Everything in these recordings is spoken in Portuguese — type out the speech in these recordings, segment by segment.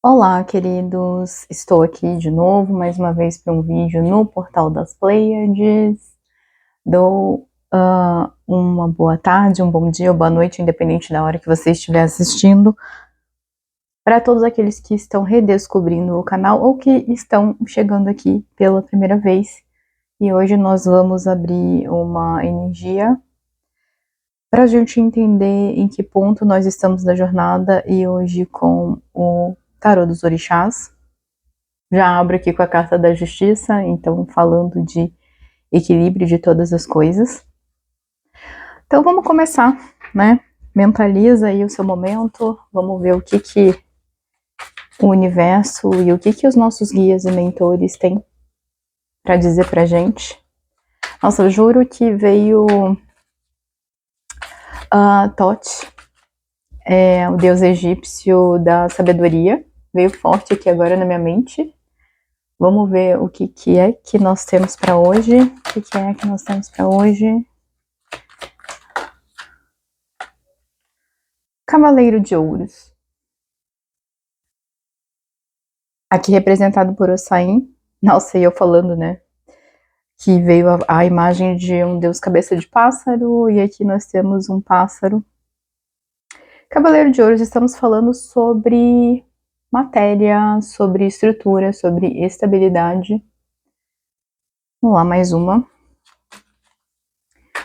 Olá, queridos! Estou aqui de novo, mais uma vez, para um vídeo no Portal das Pleiades. Dou uma boa tarde, um bom dia ou boa noite, independente da hora que você estiver assistindo, para todos aqueles que estão redescobrindo o canal ou que estão chegando aqui pela primeira vez. E hoje nós vamos abrir uma energia para a gente entender em que ponto nós estamos na jornada, e hoje com o Tarô dos Orixás. Já abro aqui com a carta da Justiça, então falando de equilíbrio de todas as coisas. Então vamos começar, né? Mentaliza aí o seu momento, vamos ver o que o universo e o que os nossos guias e mentores têm para dizer pra gente. Nossa, eu juro que veio Thoth, o deus egípcio da sabedoria, veio forte aqui agora na minha mente. Vamos ver o que é que nós temos para hoje. O que é que nós temos para hoje? Cavaleiro de Ouros. Aqui representado por Ossain. Nossa, e eu falando, né? Que veio a imagem de um deus cabeça de pássaro, e aqui nós temos um pássaro. Cavaleiro de Ouros, estamos falando sobre matéria, sobre estrutura, sobre estabilidade. Vamos lá, mais uma.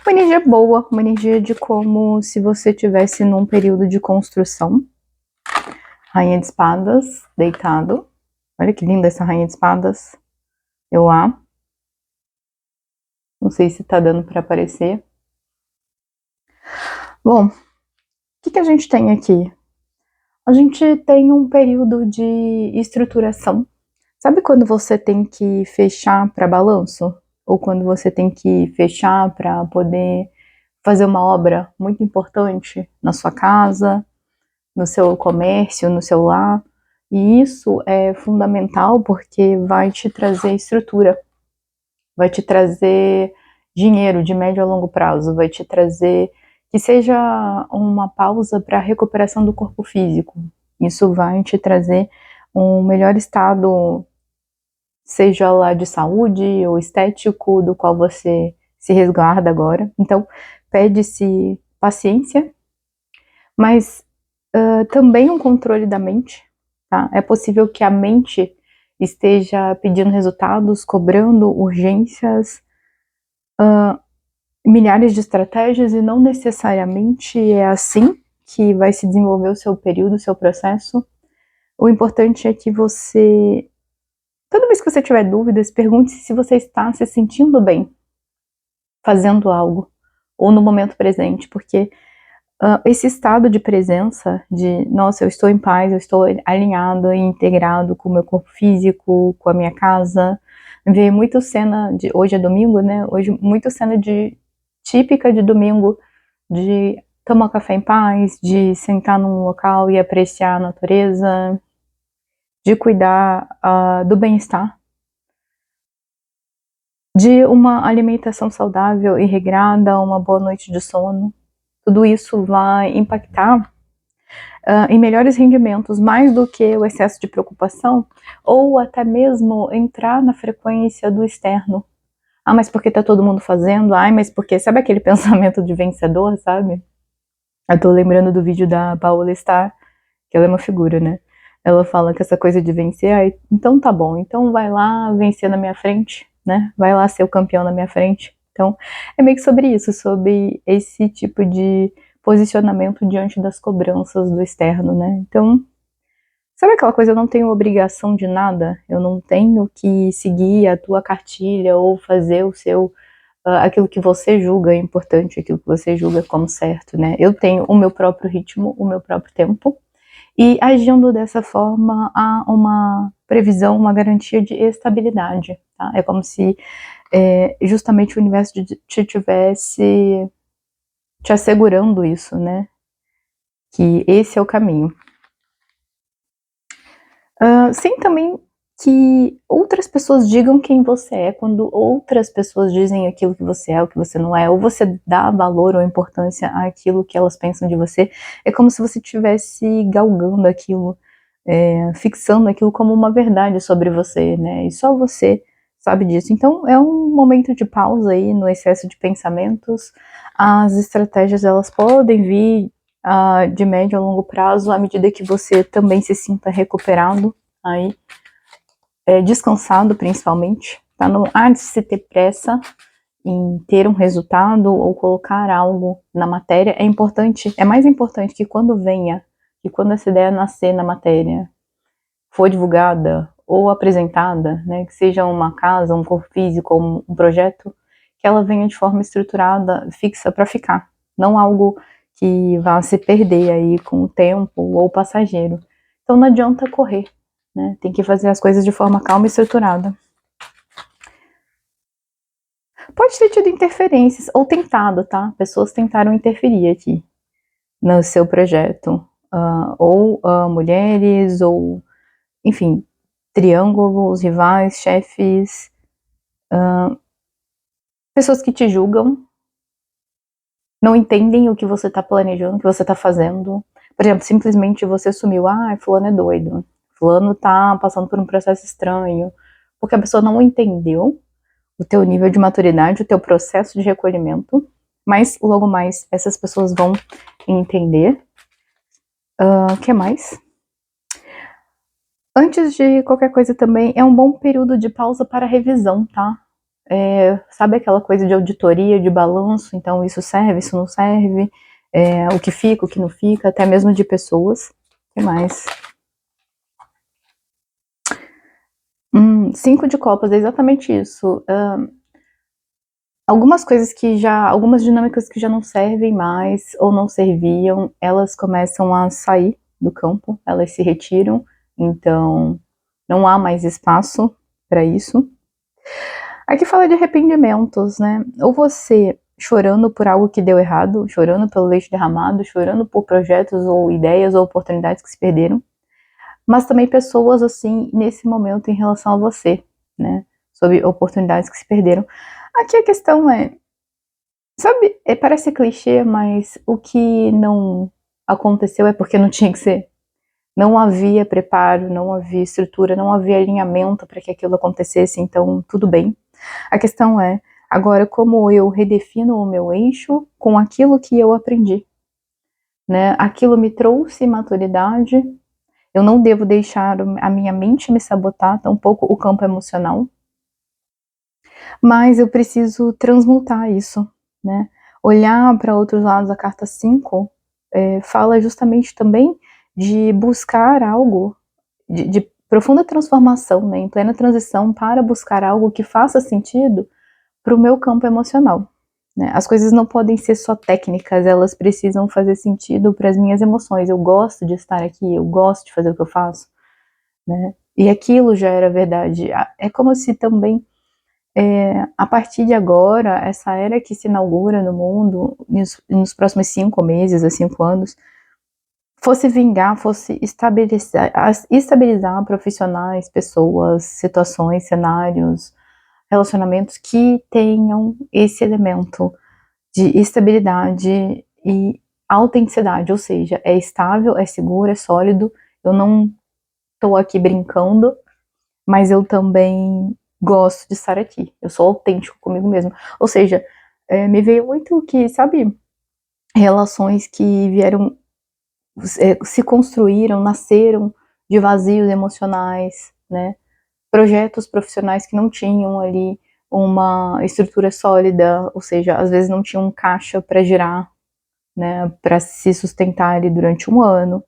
Uma energia boa, uma energia de como se você estivesse num período de construção. Rainha de Espadas, deitado. Olha que linda essa Rainha de Espadas. Eu amo. Não sei se tá dando para aparecer. Bom, o que a gente tem aqui? A gente tem um período de estruturação. Sabe quando você tem que fechar para balanço? Ou quando você tem que fechar para poder fazer uma obra muito importante na sua casa, no seu comércio, no seu lar? E isso é fundamental porque vai te trazer estrutura, vai te trazer dinheiro de médio a longo prazo, vai te trazer que seja uma pausa para a recuperação do corpo físico. Isso vai te trazer um melhor estado, seja lá de saúde ou estético, do qual você se resguarda agora. Então, pede-se paciência, mas também um controle da mente. Tá? É possível que a mente esteja pedindo resultados, cobrando urgências, milhares de estratégias, e não necessariamente é assim que vai se desenvolver o seu período, o seu processo. O importante é que você, toda vez que você tiver dúvidas, pergunte-se se você está se sentindo bem fazendo algo, ou no momento presente, porque esse estado de presença, de, nossa, eu estou em paz, eu estou alinhado e integrado com o meu corpo físico, com a minha casa. Veio muito cena de, hoje é domingo, né? Hoje, muito cena de típica de domingo, de tomar café em paz, de sentar num local e apreciar a natureza, de cuidar do bem-estar, de uma alimentação saudável e regrada, uma boa noite de sono. Tudo isso vai impactar em melhores rendimentos, mais do que o excesso de preocupação, ou até mesmo entrar na frequência do externo. Ah, mas porque tá todo mundo fazendo? Ai, mas porque... Sabe aquele pensamento de vencedor, sabe? Eu tô lembrando do vídeo da Paola Star, que ela é uma figura, né? Ela fala que essa coisa de vencer, ai, então tá bom, então vai lá vencer na minha frente, né? Vai lá ser o campeão na minha frente. Então, é meio que sobre isso, sobre esse tipo de posicionamento diante das cobranças do externo, né? Então, sabe aquela coisa, eu não tenho obrigação de nada, eu não tenho que seguir a tua cartilha ou fazer o seu, aquilo que você julga importante, aquilo que você julga como certo, né? Eu tenho o meu próprio ritmo, o meu próprio tempo, e agindo dessa forma há uma previsão, uma garantia de estabilidade, tá? É como se justamente o universo te tivesse te assegurando isso, né? Que esse é o caminho. Sem também que outras pessoas digam quem você é, quando outras pessoas dizem aquilo que você é, o que você não é, ou você dá valor ou importância àquilo que elas pensam de você, é como se você estivesse galgando aquilo, fixando aquilo como uma verdade sobre você, né? E só você sabe disso. Então é um momento de pausa aí no excesso de pensamentos. As estratégias elas podem vir de médio a longo prazo à medida que você também se sinta recuperado aí, descansado principalmente, tá? Não há de se ter pressa em ter um resultado ou colocar algo na matéria. É mais importante que quando essa ideia nascer na matéria, for divulgada ou apresentada, né, que seja uma casa, um corpo físico, um projeto, que ela venha de forma estruturada, fixa para ficar, não algo que vá se perder aí com o tempo ou passageiro. Então não adianta correr, né, tem que fazer as coisas de forma calma e estruturada. Pode ter tido interferências, ou tentado, tá? Pessoas tentaram interferir aqui no seu projeto, ou mulheres, ou enfim, triângulos, rivais, chefes, pessoas que te julgam, não entendem o que você está planejando, o que você está fazendo. Por exemplo, simplesmente você assumiu, fulano é doido, fulano tá passando por um processo estranho, porque a pessoa não entendeu o teu nível de maturidade, o teu processo de recolhimento, mas logo mais essas pessoas vão entender. O que mais? Antes de qualquer coisa também, é um bom período de pausa para revisão, tá? Sabe aquela coisa de auditoria, de balanço, então isso serve, isso não serve, o que fica, o que não fica, até mesmo de pessoas. O que mais? 5 de copas, é exatamente isso. Algumas dinâmicas que já não servem mais, ou não serviam, elas começam a sair do campo, elas se retiram, então não há mais espaço para isso. Aqui fala de arrependimentos, né? Ou você chorando por algo que deu errado, chorando pelo leite derramado, chorando por projetos ou ideias ou oportunidades que se perderam, mas também pessoas assim nesse momento em relação a você, né? Sobre oportunidades que se perderam. Aqui a questão sabe, parece clichê, mas o que não aconteceu é porque não tinha que ser. Não havia preparo, não havia estrutura, não havia alinhamento para que aquilo acontecesse, então tudo bem. A questão agora, como eu redefino o meu eixo com aquilo que eu aprendi, né? Aquilo me trouxe maturidade, eu não devo deixar a minha mente me sabotar, tampouco o campo emocional, mas eu preciso transmutar isso, né? Olhar para outros lados, a carta 5 fala justamente também de buscar algo, de profunda transformação, né? Em plena transição, para buscar algo que faça sentido para o meu campo emocional, né? As coisas não podem ser só técnicas, elas precisam fazer sentido para as minhas emoções. Eu gosto de estar aqui, eu gosto de fazer o que eu faço, né? E aquilo já era verdade. É como se também, a partir de agora, essa era que se inaugura no mundo, nos próximos 5 meses, a 5 anos, fosse vingar, fosse estabilizar profissionais, pessoas, situações, cenários, relacionamentos que tenham esse elemento de estabilidade e autenticidade, ou seja, é estável, é seguro, é sólido, eu não estou aqui brincando, mas eu também gosto de estar aqui, eu sou autêntico comigo mesmo, ou seja, me veio muito que, sabe, relações que vieram, se construíram, nasceram de vazios emocionais, né, projetos profissionais que não tinham ali uma estrutura sólida, ou seja, às vezes não tinham um caixa para girar, né, para se sustentar ali durante um ano.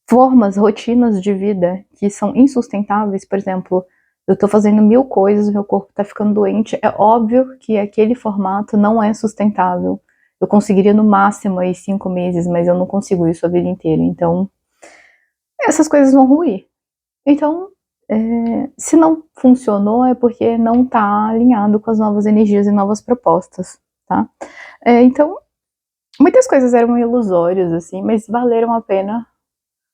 Formas, rotinas de vida que são insustentáveis, por exemplo, eu estou fazendo 1000 coisas, meu corpo está ficando doente, é óbvio que aquele formato não é sustentável. Eu conseguiria no máximo aí 5 meses, mas eu não consigo isso a vida inteira, então essas coisas vão ruir. Então, se não funcionou é porque não está alinhado com as novas energias e novas propostas, tá? Então, muitas coisas eram ilusórias, assim, mas valeram a pena,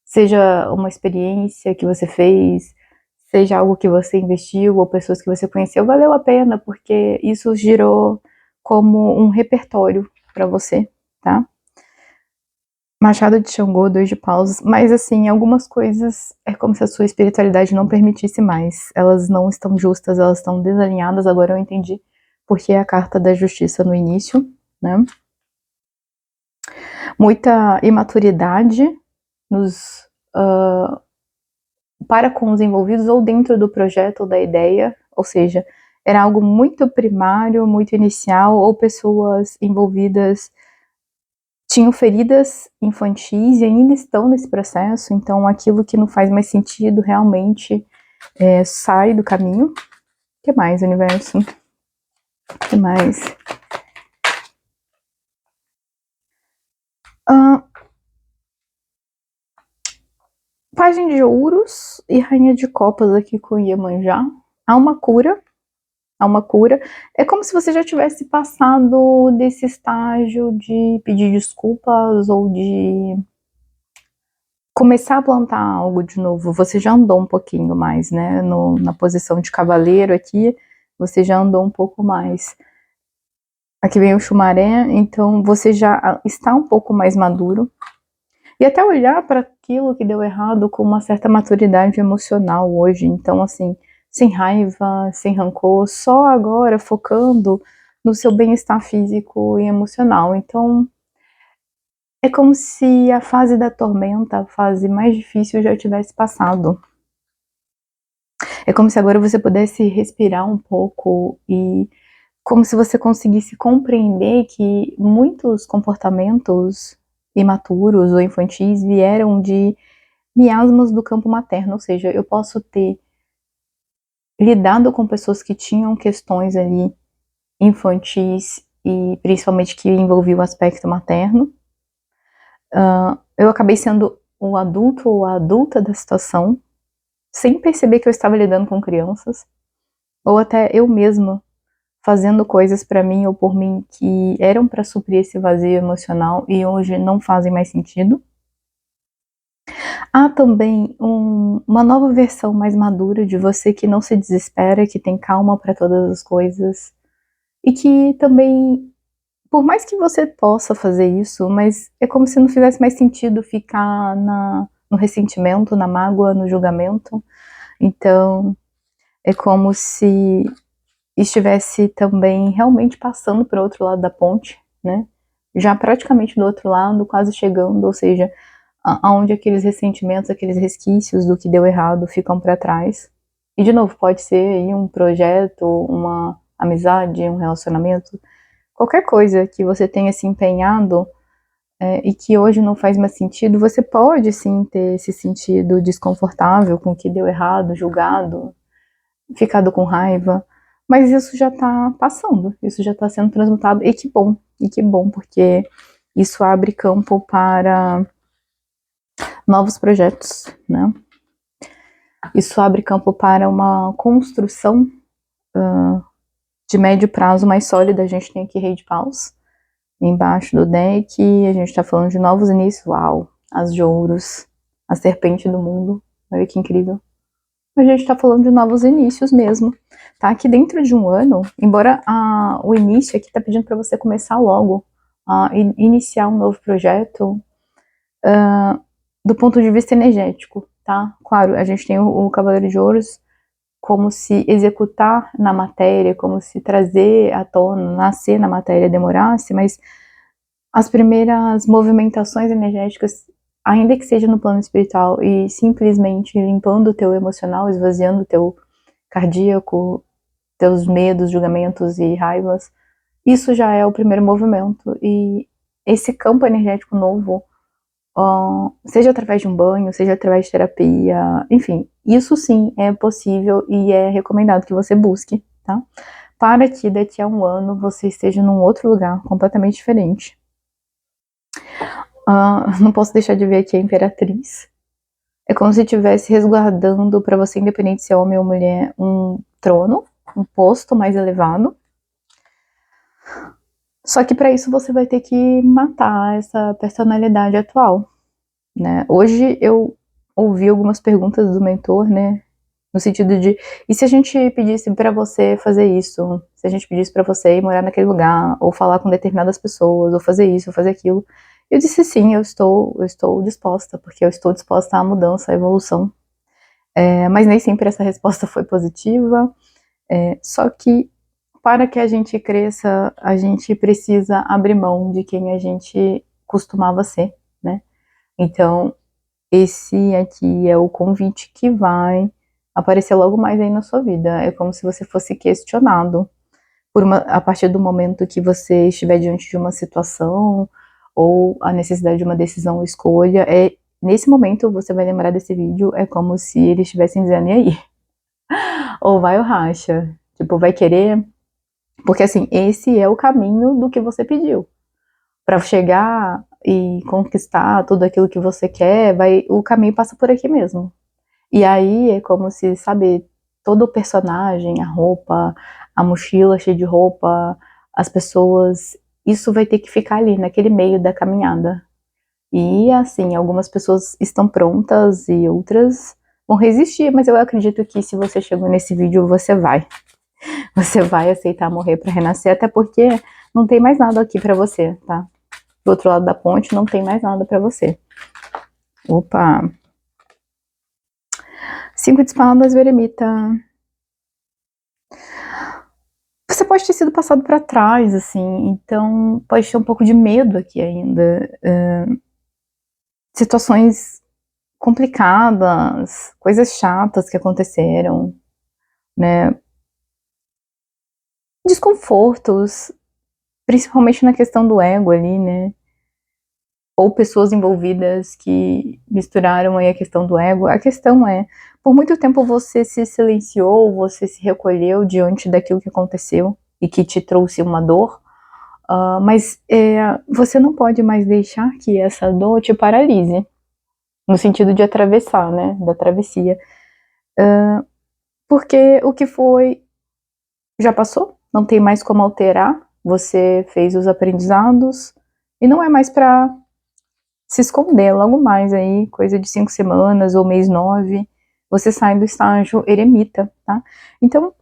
seja uma experiência que você fez, seja algo que você investiu ou pessoas que você conheceu, valeu a pena, porque isso girou como um repertório para você, tá? Machado de Xangô, 2 de paus, mas assim, algumas coisas é como se a sua espiritualidade não permitisse mais. Elas não estão justas, elas estão desalinhadas. Agora eu entendi porque a carta da justiça no início, né? Muita imaturidade nos, para com os envolvidos ou dentro do projeto ou da ideia, ou seja, era algo muito primário, muito inicial, ou pessoas envolvidas tinham feridas infantis e ainda estão nesse processo, então aquilo que não faz mais sentido realmente sai do caminho. O que mais, universo? O que mais? Pajem de ouros e rainha de copas aqui com Iemanjá. Há uma cura. Há uma cura. É como se você já tivesse passado desse estágio de pedir desculpas ou de começar a plantar algo de novo. Você já andou um pouquinho mais, né? Na posição de cavaleiro aqui, você já andou um pouco mais. Aqui vem o Xumaré, então você já está um pouco mais maduro. E até olhar para aquilo que deu errado com uma certa maturidade emocional hoje. Então, assim, sem raiva, sem rancor, só agora focando no seu bem-estar físico e emocional. Então, é como se a fase da tormenta, a fase mais difícil, já tivesse passado. É como se agora você pudesse respirar um pouco e como se você conseguisse compreender que muitos comportamentos imaturos ou infantis vieram de miasmas do campo materno, ou seja, eu posso ter lidado com pessoas que tinham questões ali infantis e principalmente que envolviam o aspecto materno. Eu acabei sendo o adulto ou a adulta da situação, sem perceber que eu estava lidando com crianças, ou até eu mesma fazendo coisas para mim ou por mim que eram para suprir esse vazio emocional e hoje não fazem mais sentido. Há também uma nova versão mais madura de você que não se desespera, que tem calma para todas as coisas e que também, por mais que você possa fazer isso, mas é como se não fizesse mais sentido ficar no ressentimento, na mágoa, no julgamento. Então, é como se estivesse também realmente passando para o outro lado da ponte, né? Já praticamente do outro lado, quase chegando, ou seja, aonde aqueles ressentimentos, aqueles resquícios do que deu errado ficam para trás. E de novo, pode ser aí um projeto, uma amizade, um relacionamento, qualquer coisa que você tenha se empenhado e que hoje não faz mais sentido, você pode sim ter se sentido desconfortável com o que deu errado, julgado, ficado com raiva, mas isso já tá passando, isso já tá sendo transmutado, e que bom, porque isso abre campo para novos projetos, né? Isso abre campo para uma construção de médio prazo mais sólida. A gente tem aqui Rei de Paus embaixo do deck, a gente tá falando de novos inícios. Uau, as de ouros, a serpente do mundo, olha que incrível. A gente tá falando de novos inícios mesmo, tá? Que dentro de um ano, embora o início aqui tá pedindo para você começar logo, iniciar um novo projeto, do ponto de vista energético, tá? Claro, a gente tem o Cavaleiro de Ouros como se executar na matéria, como se trazer à tona, nascer na matéria demorasse, mas as primeiras movimentações energéticas, ainda que seja no plano espiritual e simplesmente limpando o teu emocional, esvaziando o teu cardíaco, teus medos, julgamentos e raivas, isso já é o primeiro movimento. E esse campo energético novo, seja através de um banho, seja através de terapia, enfim, isso sim é possível e é recomendado que você busque, tá? Para que daqui a um ano você esteja num outro lugar completamente diferente. Não posso deixar de ver aqui a Imperatriz. É como se estivesse resguardando para você, independente se é homem ou mulher, um trono, um posto mais elevado. Só que para isso você vai ter que matar essa personalidade atual, né? Hoje eu ouvi algumas perguntas do mentor, né? No sentido de, e se a gente pedisse para você fazer isso? Se a gente pedisse para você ir morar naquele lugar, ou falar com determinadas pessoas, ou fazer isso, ou fazer aquilo? Eu disse sim, eu estou disposta, porque eu estou disposta à mudança, à evolução. Mas nem sempre essa resposta foi positiva. Só que para que a gente cresça, a gente precisa abrir mão de quem a gente costumava ser, né? Então, esse aqui é o convite que vai aparecer logo mais aí na sua vida. É como se você fosse questionado a partir do momento que você estiver diante de uma situação ou a necessidade de uma decisão ou escolha. Nesse momento você vai lembrar desse vídeo, é como se eles estivessem dizendo, e aí? Ou vai ou racha? Tipo, vai querer? Porque assim, esse é o caminho do que você pediu. Para chegar e conquistar tudo aquilo que você quer, o caminho passa por aqui mesmo. E aí é como se, sabe, todo o personagem, a roupa, a mochila cheia de roupa, as pessoas, isso vai ter que ficar ali, naquele meio da caminhada. E assim, algumas pessoas estão prontas e outras vão resistir, mas eu acredito que se você chegou nesse vídeo, você vai. Você vai aceitar morrer para renascer, até porque não tem mais nada aqui para você, tá? Do outro lado da ponte não tem mais nada para você. Opa! 5 de espadas, Veremita. Você pode ter sido passado para trás, assim, então pode ter um pouco de medo aqui ainda. Situações complicadas, coisas chatas que aconteceram, né? Desconfortos, principalmente na questão do ego ali, né? Ou pessoas envolvidas que misturaram aí a questão do ego. A questão é, por muito tempo você se silenciou, você se recolheu diante daquilo que aconteceu e que te trouxe uma dor, mas você não pode mais deixar que essa dor te paralise, no sentido de atravessar, né, da travessia, porque o que foi já passou, não tem mais como alterar, você fez os aprendizados e não é mais para se esconder. Logo mais aí, coisa de 5 semanas ou mês 9, você sai do estágio eremita, tá? Então,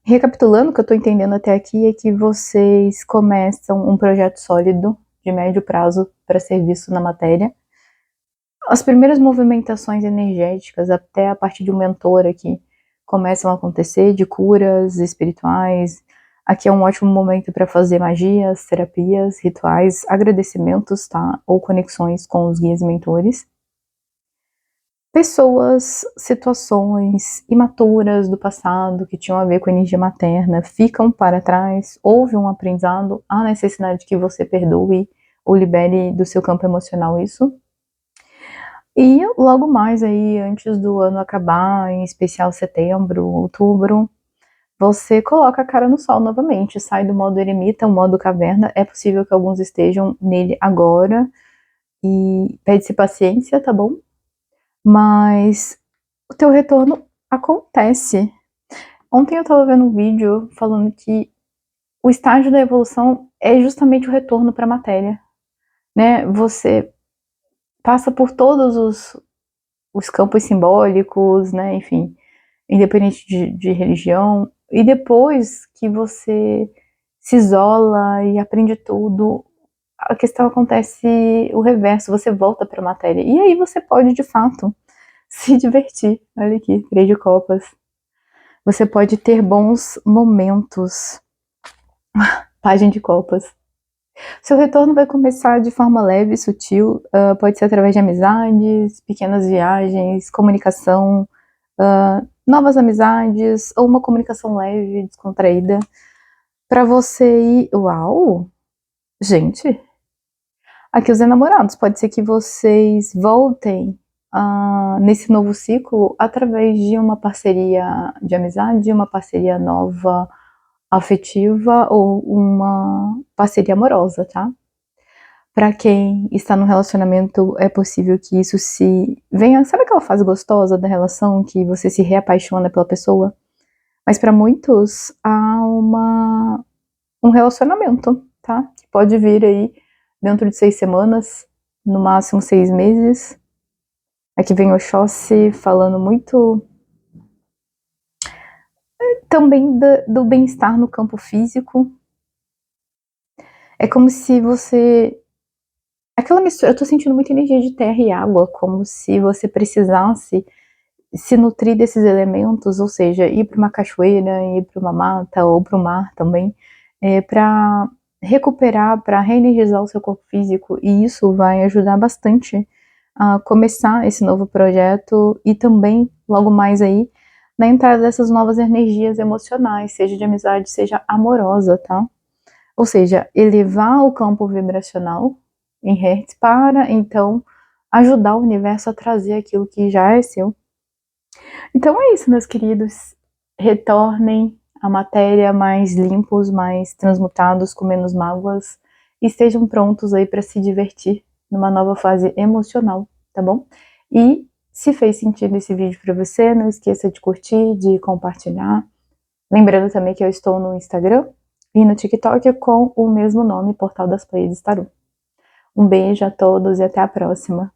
recapitulando, o que eu tô entendendo até aqui é que vocês começam um projeto sólido de médio prazo para serviço na matéria. As primeiras movimentações energéticas, até a partir de um mentor aqui, começam a acontecer, de curas espirituais. Aqui é um ótimo momento para fazer magias, terapias, rituais, agradecimentos, tá? Ou conexões com os guias e mentores. Pessoas, situações imaturas do passado que tinham a ver com a energia materna ficam para trás, houve um aprendizado, há necessidade que você perdoe ou libere do seu campo emocional isso. E logo mais aí, antes do ano acabar, em especial setembro, outubro, você coloca a cara no sol novamente, sai do modo eremita, o modo caverna. É possível que alguns estejam nele agora e pede-se paciência, tá bom? Mas o teu retorno acontece. Ontem eu tava vendo um vídeo falando que o estágio da evolução é justamente o retorno para a matéria, né? Você passa por todos os campos simbólicos, né? Enfim, independente de religião, e depois que você se isola e aprende tudo, a questão acontece o reverso, você volta para a matéria. E aí você pode, de fato, se divertir. Olha aqui, 3 de copas. Você pode ter bons momentos. Página de copas. Seu retorno vai começar de forma leve e sutil, pode ser através de amizades, pequenas viagens, comunicação, novas amizades, ou uma comunicação leve, descontraída, para você ir. Uau! Gente, aqui os enamorados, pode ser que vocês voltem nesse novo ciclo através de uma parceria de amizade, uma parceria nova afetiva ou uma parceria amorosa, tá? Para quem está no relacionamento, é possível que isso se venha. Sabe aquela fase gostosa da relação que você se reapaixona pela pessoa? Mas para muitos há um relacionamento, tá? Que pode vir aí dentro de 6 semanas, no máximo 6 meses. Aqui vem o Oxóssi falando muito também do bem-estar no campo físico. É como se você aquela mistura, eu tô sentindo muita energia de terra e água, como se você precisasse se nutrir desses elementos, ou seja, ir para uma cachoeira, ir para uma mata ou para o mar também, para recuperar, para reenergizar o seu corpo físico, e isso vai ajudar bastante a começar esse novo projeto e também, logo mais aí, na entrada dessas novas energias emocionais, seja de amizade, seja amorosa, tá? Ou seja, elevar o campo vibracional em Hertz para, então, ajudar o universo a trazer aquilo que já é seu. Então é isso, meus queridos. Retornem à matéria mais limpos, mais transmutados, com menos mágoas, e estejam prontos aí para se divertir numa nova fase emocional, tá bom? E se fez sentido esse vídeo para você, não esqueça de curtir, de compartilhar. Lembrando também que eu estou no Instagram e no TikTok com o mesmo nome, Portal das Pleiades Tarô. Um beijo a todos e até a próxima.